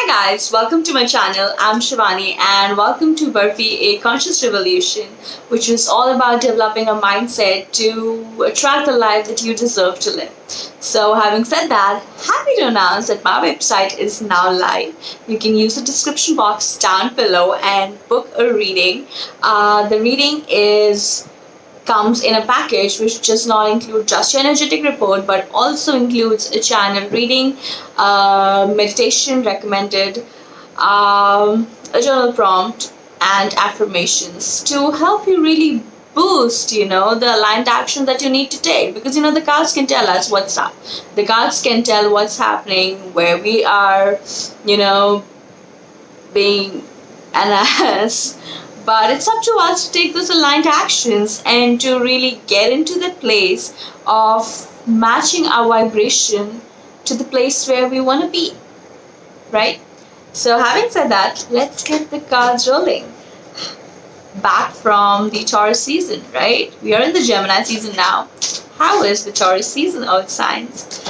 Hi guys, welcome to my channel. I'm Shivani and welcome to Burfi, a conscious revolution, which is all about developing a mindset to attract the life that you deserve to live. So having said that, happy to announce that my website is now live. You can use the description box down below and book a reading. The reading comes in a package which does not include just your energetic report but also includes a channel reading, meditation recommended, a journal prompt, and affirmations to help you really boost the aligned action that you need to take, because the cards can tell us what's up. The cards can tell what's happening, where we are being an ass, but it's up to us to take those aligned actions and to really get into the place of matching our vibration to the place where we want to be, right? So having said that, let's get the cards rolling. Back from the Taurus season, right? We are in the Gemini season now. How is the Taurus season, earth signs?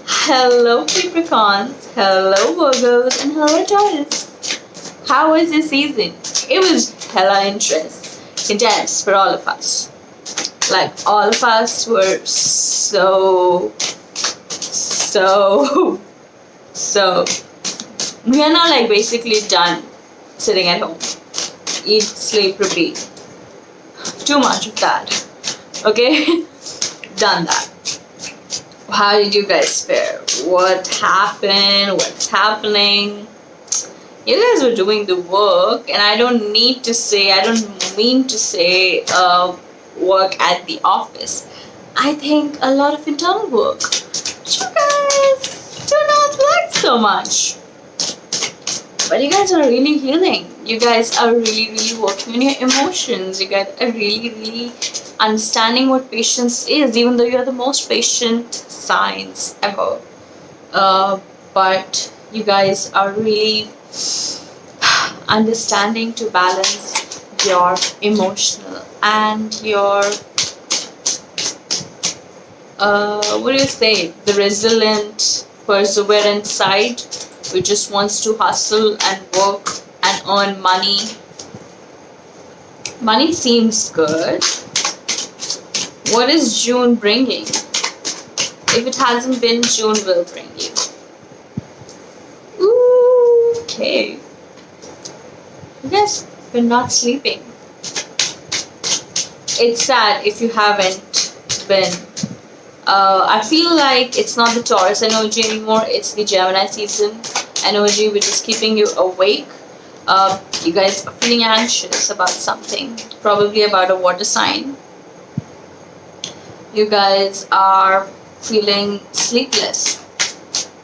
Hello Capricorns, hello Virgos, and hello Taurus. How was this season? It was hella intense for all of us. Like, all of us were so we are now like basically done sitting at home. Eat, sleep, repeat. Too much of that. Okay? Done that. How did you guys fare? What happened? What's happening? You guys were doing the work, and I don't mean to say work at the office. I think a lot of internal work. But you guys do not like so much. But you guys are really healing. You guys are really working on your emotions. You guys are really understanding what patience is, even though you're the most patient signs ever. But you guys are really understanding to balance your emotional and your the resilient, perseverant side, who just wants to hustle and work and earn money. Money seems good. What is June bringing? If it hasn't been, June will bring you. Okay. You guys been not sleeping. It's sad if you haven't been. I feel like it's not the Taurus energy anymore. It's the Gemini season energy which is keeping you awake. You guys are feeling anxious about something, probably about a water sign. You guys are feeling sleepless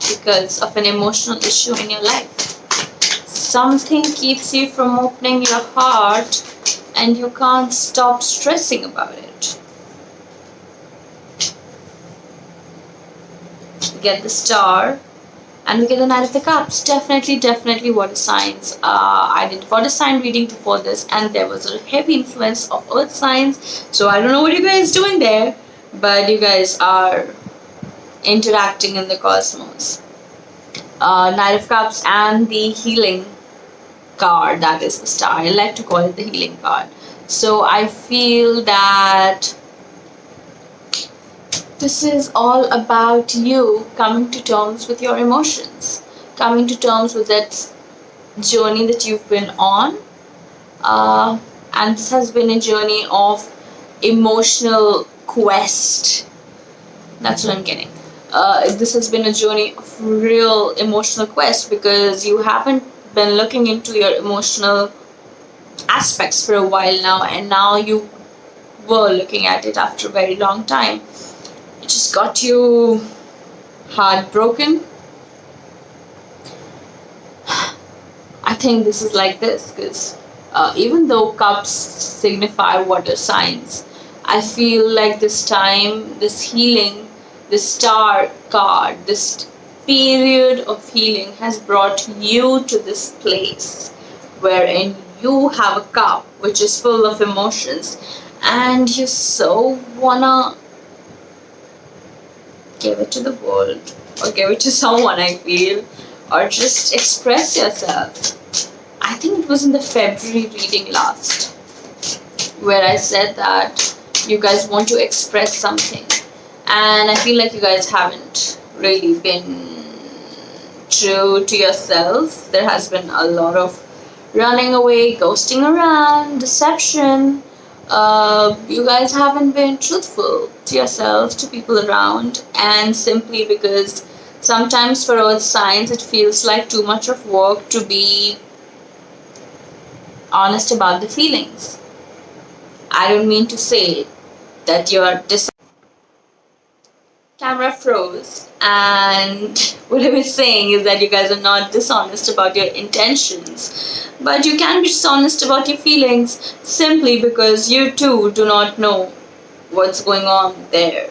because of an emotional issue in your life. Something keeps you from opening your heart and you can't stop stressing about it. We get the Star and we get the Knight of the Cups. Definitely water signs. I did water sign reading before this and there was a heavy influence of earth signs. So I don't know what you guys are doing there, but you guys are interacting in the cosmos. Knight of Cups and the healing card, that is the Star. I like to call it the healing card. So I feel that this is all about you coming to terms with your emotions, coming to terms with that journey that you've been on, and this has been a journey of emotional quest. That's what I'm getting. This has been a journey of real emotional quest, because you haven't been looking into your emotional aspects for a while now, and now you were looking at it after a very long time. It just got you heartbroken. I think this is like this because even though cups signify water signs, I feel like this time, this healing, this Star card, this period of healing has brought you to this place wherein you have a cup which is full of emotions and you so wanna give it to the world or give it to someone, I feel, or just express yourself. I think it was in the February reading last where I said that you guys want to express something, and I feel like you guys haven't really been true to yourself. There has been a lot of running away, ghosting around, deception. You guys haven't been truthful to yourself, to people around, and simply because sometimes for earth signs it feels like too much of work to be honest about the feelings. I don't mean to say that you're camera froze, and what I was saying is that you guys are not dishonest about your intentions, but you can be dishonest about your feelings simply because you too do not know what's going on there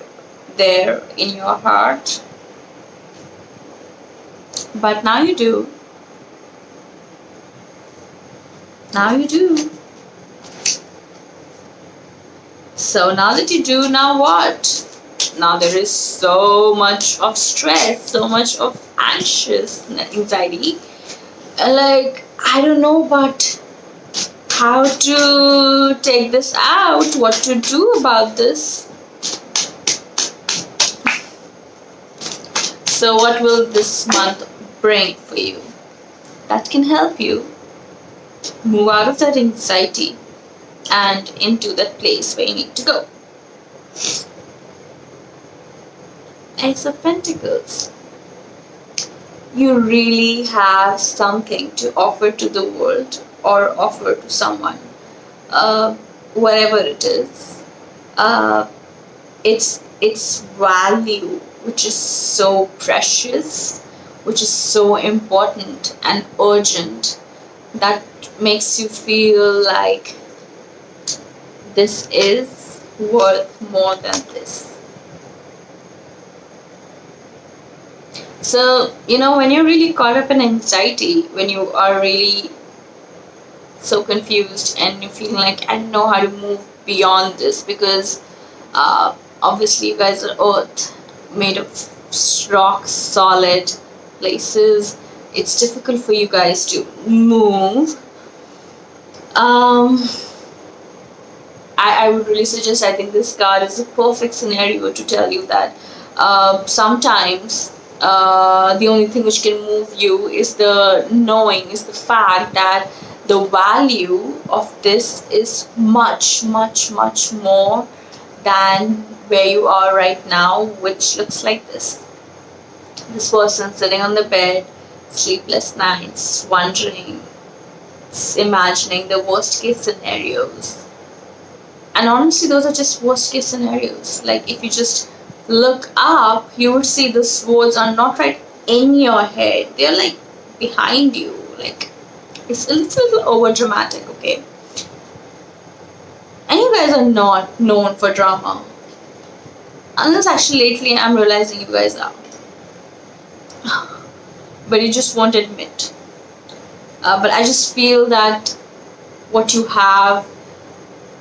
in your heart. But now you do. Now you do. So now that you do, now what? Now there is so much of stress, so much of anxiety. Like, I don't know but how to take this out, what to do about this. So what will this month bring for you that can help you move out of that anxiety and into that place where you need to go? Ace of Pentacles. You really have something to offer to the world or offer to someone. Whatever it is. It's value, which is so precious, which is so important and urgent, that makes you feel like this is worth more than this. So, when you're really caught up in anxiety, when you are really so confused and you feel like, I don't know how to move beyond this, because obviously you guys are earth, made of rock solid places. It's difficult for you guys to move. I would really suggest, I think this card is a perfect scenario to tell you that sometimes the only thing which can move you is the knowing, is the fact that the value of this is much, much, much more than where you are right now, which looks like this. This person sitting on the bed, sleepless nights, wondering, imagining the worst case scenarios. And honestly, those are just worst case scenarios. Like, if you just look up, you would see the swords are not right in your head. They're like behind you. Like, it's a little over dramatic, okay? And you guys are not known for drama. Unless actually lately I'm realizing you guys are. But you just won't admit. But I just feel that what you have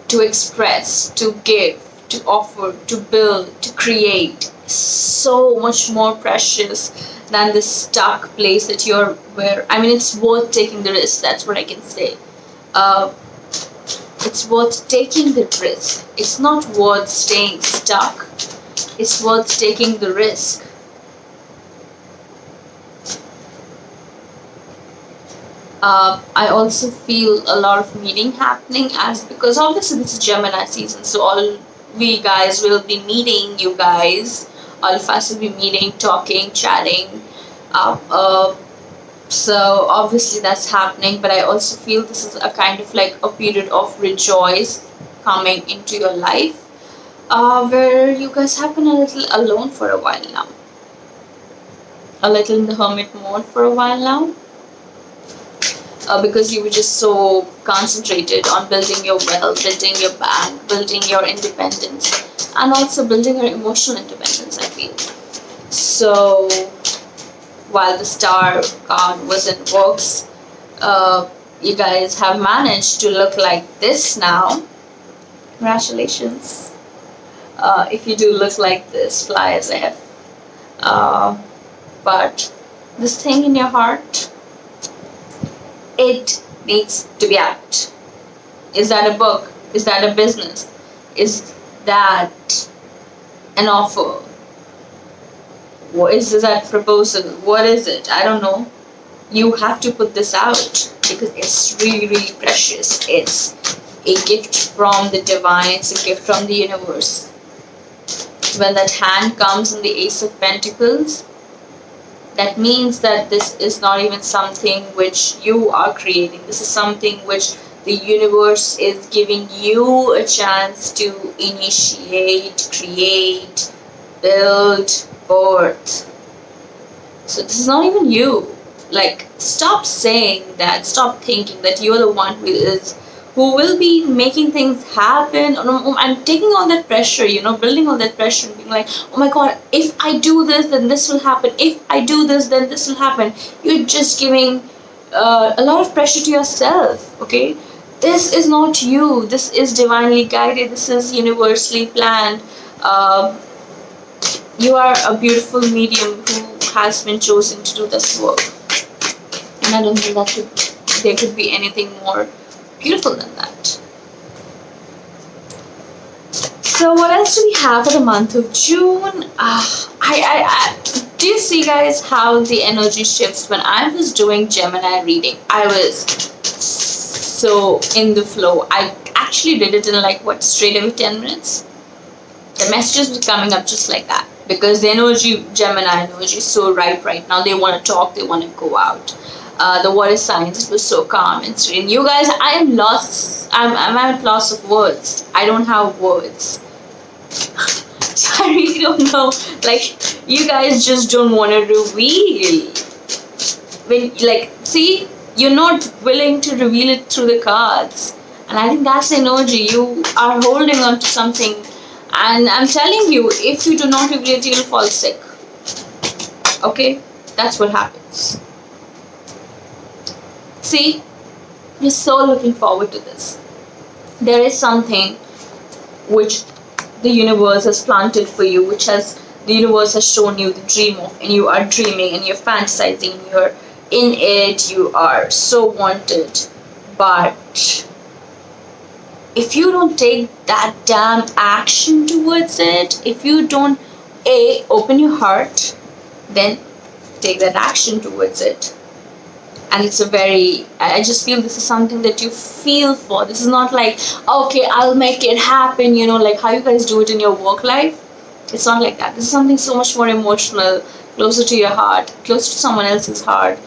to express, to give, to offer, to build, to create is so much more precious than this stuck place that you're where. I mean, it's worth taking the risk. That's what I can say. It's worth taking the risk. It's not worth staying stuck. It's worth taking the risk. I also feel a lot of meeting happening, as because obviously this is Gemini season, so all we guys will be meeting, you guys, all of us will be meeting, talking, chatting. So obviously that's happening, but I also feel this is a kind of like a period of rejoice coming into your life, where you guys have been a little alone for a while now, a little in the hermit mode for a while now. Because you were just so concentrated on building your wealth, building your bank, building your independence, and also building your emotional independence, I feel. So, while the star card was in works, you guys have managed to look like this now. Congratulations. If you do look like this, fly as a F. But this thing in your heart, it needs to be out. Is that a book? Is that a business? Is that an offer? What is that proposal? What is it? I don't know. You have to put this out because it's really, really precious. It's a gift from the divine, it's a gift from the universe. When that hand comes in the Ace of Pentacles, that means that this is not even something which you are creating. This is something which the universe is giving you a chance to initiate, create, build, birth. So this is not even you. Like, stop saying that, stop thinking that you're the one who will be making things happen. I'm taking all that pressure, building all that pressure and being like, oh my god, if I do this, then this will happen. If I do this, then this will happen. You're just giving a lot of pressure to yourself, okay? This is not you. This is divinely guided. This is universally planned. You are a beautiful medium who has been chosen to do this work. And I don't think there could be anything more beautiful than that. So what else do we have for the month of June? Do you see, guys, how the energy shifts? When I was doing Gemini reading, I was so in the flow. I actually did it in straight away 10 minutes. The messages were coming up just like that because the Gemini energy is so right now. They want to talk, they want to go out. The water signs, it was so calm and serene. You guys, I am lost. I'm at loss of words. I don't have words. So I really don't know. You guys just don't want to reveal. See, you're not willing to reveal it through the cards. And I think that's the energy. You are holding on to something. And I'm telling you, if you do not reveal it, you'll fall sick. Okay? That's what happens. See, you're so looking forward to this. There is something which the universe has planted for you, the universe has shown you the dream of, and you are dreaming and you're fantasizing and you're in it, you are so wanted. But if you don't take that damn action towards it, if you don't open your heart, then take that action towards it. And it's I just feel this is something that you feel for. This is not like, okay, I'll make it happen, like how you guys do it in your work life. It's not like that. This is something so much more emotional, closer to your heart, closer to someone else's heart.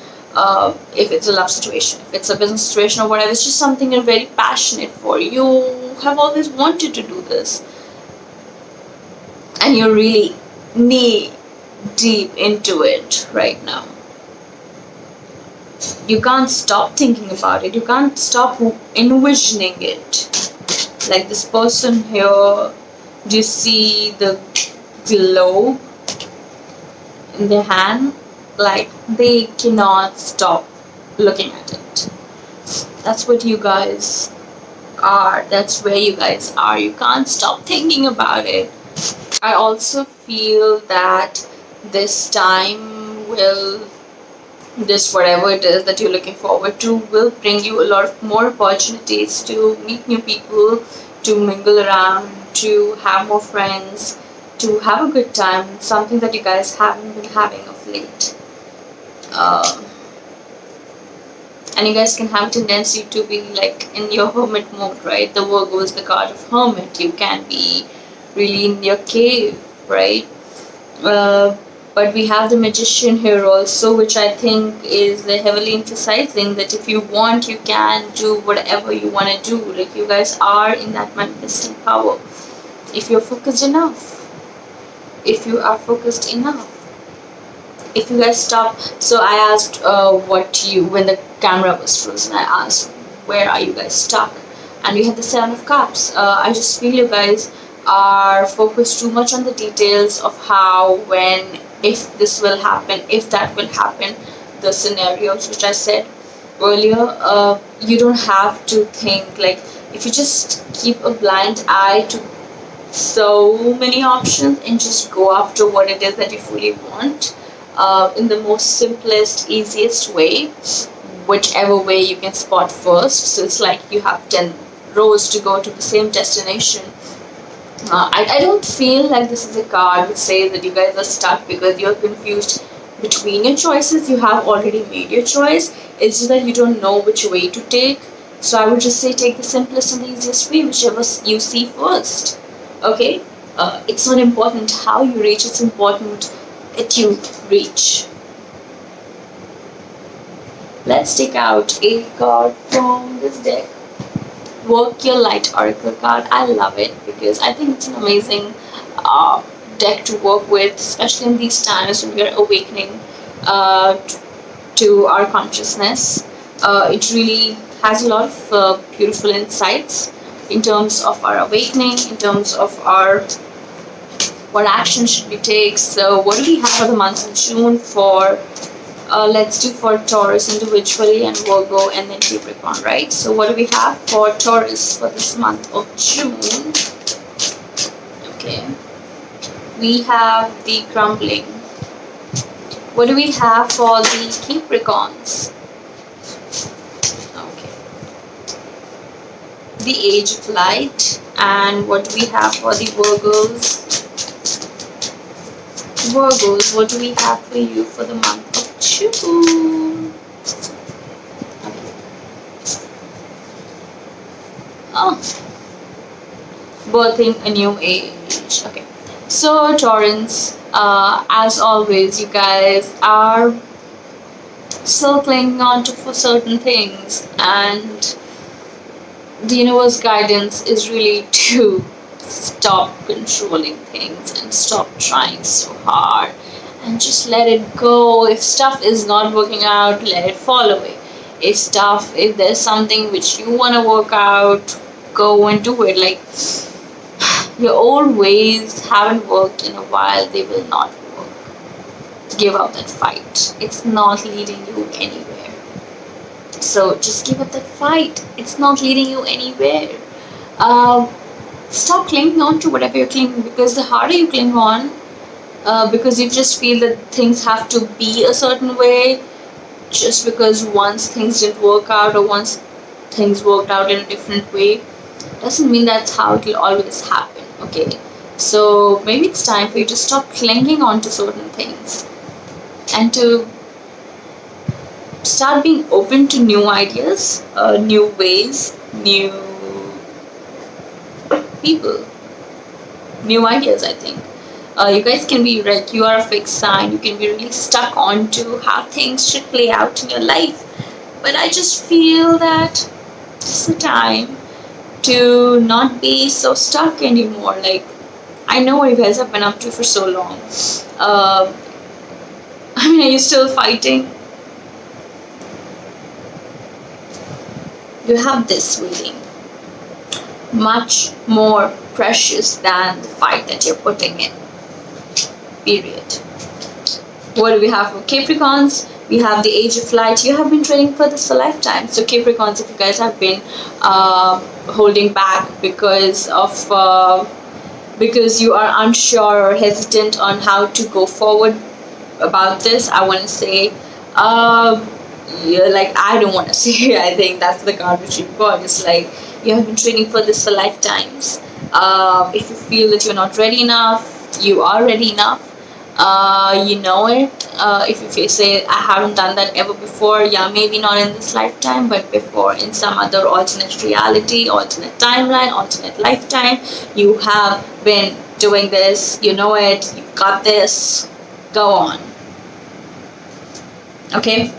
If it's a love situation, if it's a business situation or whatever, it's just something you're very passionate for. You have always wanted to do this. And you're really knee deep into it right now. You can't stop thinking about it. You can't stop envisioning it. Like this person here, do you see the globe in their hand? Like they cannot stop looking at it. That's what you guys are. That's where you guys are. You can't stop thinking about it. I also feel that this time this whatever it is that you're looking forward to will bring you a lot of more opportunities to meet new people, to mingle around, to have more friends, to have a good time, something that you guys haven't been having of late. And you guys can have a tendency to be in your hermit mode, right? The Virgo is the card of hermit. You can be really in your cave, right? But we have the Magician here also, which I think is heavily emphasizing that if you want, you can do whatever you want to do. Like you guys are in that manifesting power. If you're focused enough. If you are focused enough. If you guys stop. So I asked when the camera was frozen, I asked, where are you guys stuck? And we had the 7 of Cups. I just feel you guys are focused too much on the details of how, when, if this will happen, if that will happen, the scenarios which I said earlier. You don't have to think, if you just keep a blind eye to so many options and just go after what it is that you fully want, in the most simplest, easiest way, whichever way you can spot first. So it's like you have 10 rows to go to the same destination. I don't feel like this is a card which says that you guys are stuck because you're confused between your choices. You have already made your choice. It's just that you don't know which way to take. So I would just say take the simplest and the easiest way, whichever you see first. Okay? It's not important how you reach, it's important that you reach. Let's take out a card from this deck. Work Your Light Oracle card. I love it because I think it's an amazing deck to work with, especially in these times when we are awakening to our consciousness. It really has a lot of beautiful insights in terms of our awakening, in terms of our what action should we take. So what do we have for the month of June for let's do for Taurus individually and Virgo and then Capricorn, right? So what do we have for Taurus for this month of June? Okay. We have the Crumbling. What do we have for the Capricorns? Okay. The Age of Light. And what do we have for the Virgos? Virgos, what do we have for you for the month of June? Okay. Oh. Birthing a new age. Okay. So Taurans, as always, you guys are still clinging on to for certain things, and the universe guidance is really to stop controlling things and stop trying so hard and just let it go. If stuff is not working out, let it fall away. If there's something which you want to work out, go and do it. Like, your old ways haven't worked in a while, they will not work. Give up that fight. It's not leading you anywhere. So just give up that fight. It's not leading you anywhere. Stop clinging on to whatever you're clinging, because the harder you cling on, because you just feel that things have to be a certain way, just because once things didn't work out or once things worked out in a different way, doesn't mean that's how it will always happen. Okay, so maybe it's time for you to stop clinging on to certain things and to start being open to new ideas, new ways, new people, new ideas. I think you guys can be like, you are a fixed sign, you can be really stuck on to how things should play out in your life, but I just feel that it's the time to not be so stuck anymore. Like, I know what you guys have been up to for so long. I mean, are you still fighting? You have this waiting, much more precious than the fight that you're putting in. Period. What do we have for Capricorns? We have the Age of Light. You have been training for this for lifetime. So Capricorns, if you guys have been holding back because you are unsure or hesitant on how to go forward about this, I want to say, like, I don't want to say, I think that's the card which you got. It's like, you have been training for this for lifetimes. If you feel that you're not ready enough, you are ready enough. You know it. If you say, I haven't done that ever before, yeah, maybe not in this lifetime, but before, in some other alternate reality, alternate timeline, alternate lifetime, you have been doing this, you know it, you've got this, go on. Okay?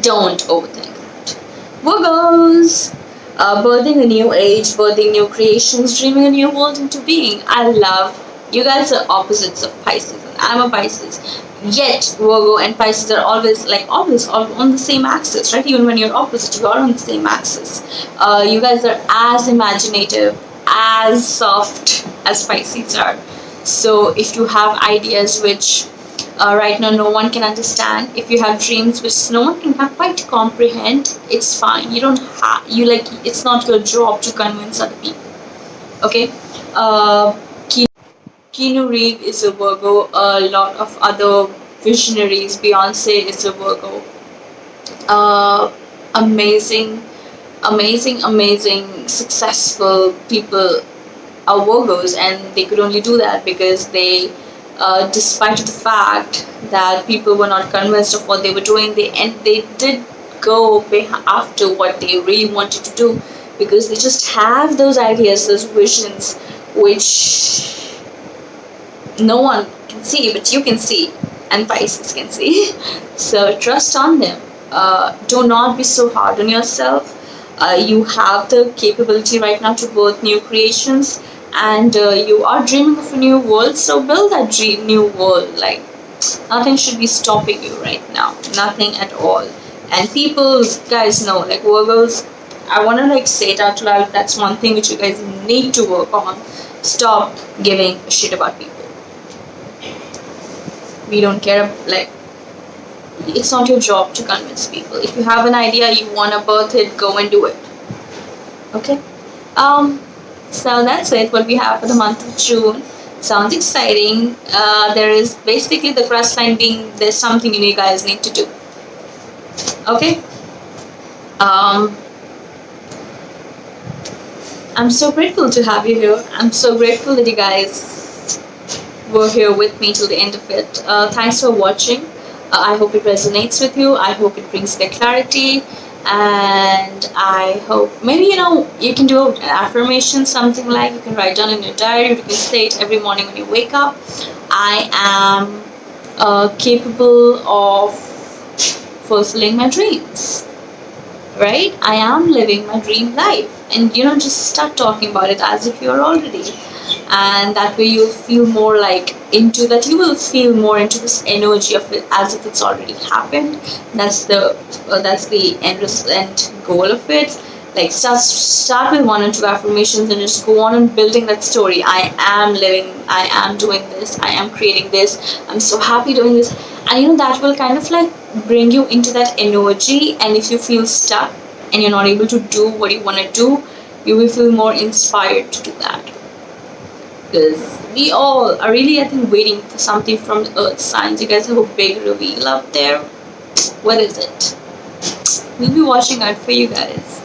Don't overthink that. Virgos, birthing a new age, birthing new creations, dreaming a new world into being. I love, you guys are opposites of Pisces, and I'm a Pisces. Yet Virgo and Pisces are always all on the same axis, right? Even when you're opposite, you are on the same axis. You guys are as imaginative, as soft as Pisces are. So if you have ideas which right now no one can understand, if you have dreams which no one can quite comprehend, it's fine. You don't have, it's not your job to convince other people. Okay? Keanu Reeves is a Virgo. A lot of other visionaries. Beyonce is a Virgo. Amazing, amazing, successful people are Virgos, and they could only do that because they, despite the fact that people were not convinced of what they were doing, they did go after what they really wanted to do, because they just have those ideas, those visions, which no one can see, but you can see, and Pisces can see. So trust on them. Do not be so hard on yourself. You have the capability right now to birth new creations, and you are dreaming of a new world. So build that new world. Like, nothing should be stopping you right now. Nothing at all. And people, guys know, like Virgos, I want to like say it out loud. That's one thing which you guys need to work on. Stop giving a shit about people. We don't care, like, it's not your job to convince people. If you have an idea, you want to birth it, go and do it. Okay. So that's it, what we have for the month of June. Sounds exciting. There is basically the cross line being there's something you guys need to do. Okay. I'm so grateful to have you here. I'm so grateful that you guys were here with me till the end of it. Thanks for watching. I hope it resonates with you. I hope it brings the clarity, and I hope maybe you can do an affirmation, something like you can write down in your diary. You can say it every morning when you wake up. I am capable of fulfilling my dreams. Right? I am living my dream life, and just start talking about it as if you're already. And that way you'll feel more like into that. You will feel more into this energy of it as if it's already happened. That's the end goal of it. Like, start with 1 or 2 affirmations and just go on and building that story. I am living, I am doing this, I am creating this, I'm so happy doing this. And that will kind of like bring you into that energy. And if you feel stuck and you're not able to do what you want to do, you will feel more inspired to do that. Because we all are really, I think, waiting for something from the earth signs. You guys have a big reveal up there. What is it? We'll be watching out for you guys.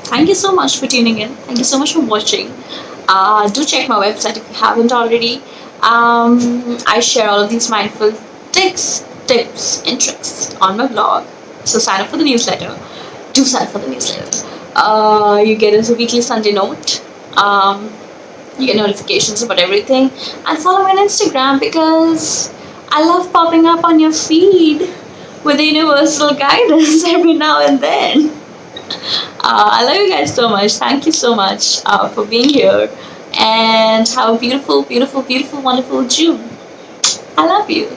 Thank you so much for tuning in. Thank you so much for watching. Do check my website if you haven't already. I share all of these mindful tips and tricks on my blog. So sign up for the newsletter. Do sign up for the newsletter. You get a weekly Sunday note. You get notifications about everything, and follow me on Instagram because I love popping up on your feed with the universal guidance every now and then. I love you guys so much. Thank you so much for being here, and have a beautiful, wonderful June. I love you.